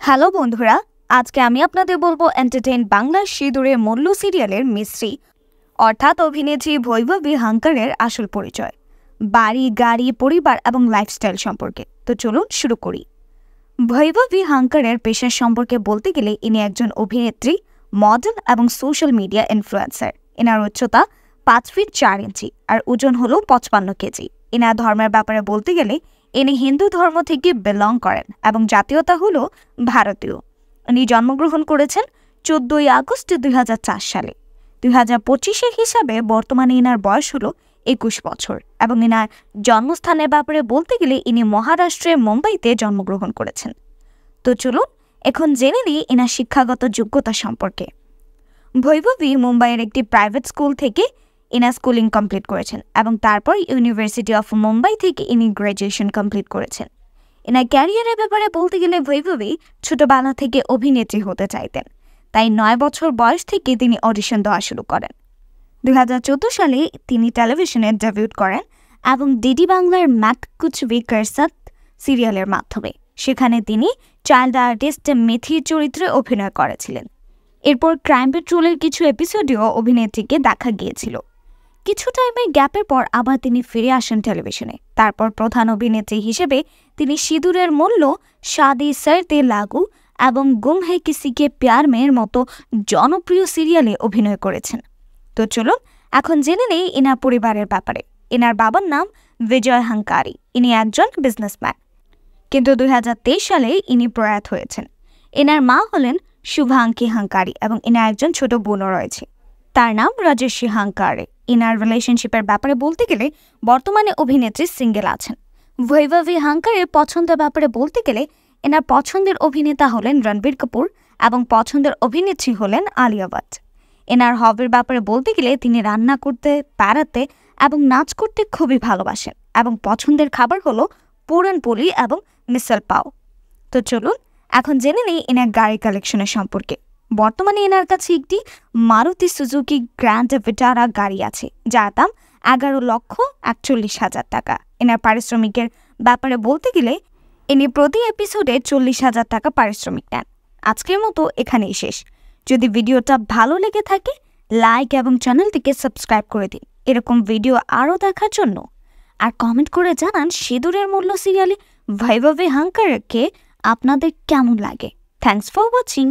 Hello বন্ধুরা, আজকে আমি আপনাদের বলবো এন্টারটেইন বাংলা সিঁদুরের মূল্য সিরিয়ালের মিস্ত্রি অর্থাৎ অভিনেত্রী বৈভবী হাঙ্কারের আসল পরিচয়, বাড়ি, গাড়ি, পরিবার এবং লাইফস্টাইল সম্পর্কে। তো চলুন শুরু করি। বৈভবী হাঙ্কারের পেশার সম্পর্কে বলতে গেলে ইনি একজন অভিনেত্রী, মডেল এবং সোশ্যাল মিডিয়া ইনফ্লুয়েন্সার। এনার উচ্চতা 5 ফিট 4 ইঞ্চি আর ওজন হলো 55 কেজি। এনার ধর্মের ব্যাপারে বলতে গেলে ইনি হিন্দু ধর্ম থেকে বিলং করেন এবং জাতীয়তা হলো ভারতীয়। ইনি জন্মগ্রহণ করেছেন 14 আগস্ট 2004 সালে। 2025-এর হিসাবে বর্তমানে ইনার বয়স হলো 21 বছর এবং ইনার জন্মস্থানের ব্যাপারে বলতে গেলে ইনি মহারাষ্ট্রের মুম্বাইতে জন্মগ্রহণ করেছেন। তো চলুন এখন জেনে নিই ইনার শিক্ষাগত যোগ্যতা সম্পর্কে। বৈভবী মুম্বাইয়ের একটি প্রাইভেট স্কুল থেকে ইনা স্কুলিং কমপ্লিট করেছেন এবং তারপর ইউনিভার্সিটি অফ মুম্বাই থেকে ইনি গ্র্যাজুয়েশন কমপ্লিট করেছেন। এনার ক্যারিয়ারের ব্যাপারে বলতে গেলে বৈভবী ছোটবেলা থেকে অভিনেত্রী হতে চাইতেন, তাই 9 বছর বয়স থেকে তিনি অডিশন দেওয়া শুরু করেন। 2014 সালে তিনি টেলিভিশনে ডেবিউট করেন এবং ডিডি বাংলার ম্যাক কুছ ভি কর সাথ সিরিয়ালের মাধ্যমে। সেখানে তিনি চাইল্ড আর্টিস্ট মেথির চরিত্রে অভিনয় করেছিলেন। এরপর ক্রাইম পেট্রোলের কিছু এপিসোডেও অভিনেত্রীকে দেখা গিয়েছিল। কিছু টাইমের গ্যাপের পর আবার তিনি ফিরে আসেন টেলিভিশনে। তারপর প্রধান অভিনেত্রী হিসেবে তিনি সিঁদুরের মূল্য, শাদি শর্তে লাগু এবং গুম হে কিসি কে প্যার মের মতো জনপ্রিয় সিরিয়ালে অভিনয় করেছেন। তো চলুন এখন জেনে নেই এনার পরিবারের ব্যাপারে। এনার বাবার নাম বিজয় হাঙ্কারি। ইনি একজন বিজনেসম্যান, কিন্তু 2023 সালে ইনি প্রয়াত হয়েছেন। এনার মা হলেন শুভাঙ্কি হাঙ্কারি এবং এনার একজন ছোট বোনও রয়েছে, তার নাম রাজেশ্বী হাঙ্কারি। ইনার রিলেশনশিপের ব্যাপারে বলতে গেলে বর্তমানে অভিনেত্রী সিঙ্গেল আছেন। বৈভবী হাঙ্কারের পছন্দের ব্যাপারে বলতে গেলে এনার পছন্দের অভিনেতা হলেন রণবীর কাপুর এবং পছন্দের অভিনেত্রী হলেন আলিয়া ভাট। এনার হবির ব্যাপারে বলতে গেলে তিনি রান্না করতে, বেড়াতে এবং নাচ করতে খুবই ভালোবাসেন এবং পছন্দের খাবার হলো পুরনপোলি এবং মিসল পাও। তো চলুন এখন জেনে নেই এনার গাড়ি কালেকশনের সম্পর্কে। বর্তমানে এনার কাছে একটি মারুতি সুজুকি গ্র্যান্ড ভিটারা গাড়ি আছে, যার দাম 11,41,000 টাকা। এনার পারিশ্রমিকের ব্যাপারে বলতে গেলে ইনি প্রতি এপিসোডে 40,000 টাকা পারিশ্রমিক নেন। আজকের মতো এখানেই শেষ। যদি ভিডিওটা ভালো লেগে থাকে লাইক এবং চ্যানেলটিকে সাবস্ক্রাইব করে দিন এরকম ভিডিও আরও দেখার জন্য। আর কমেন্ট করে জানান সিঁদুরের মূল্য সিরিয়ালে বৈভবী হাঙ্কারকে আপনাদের কেমন লাগে। Thanks for watching.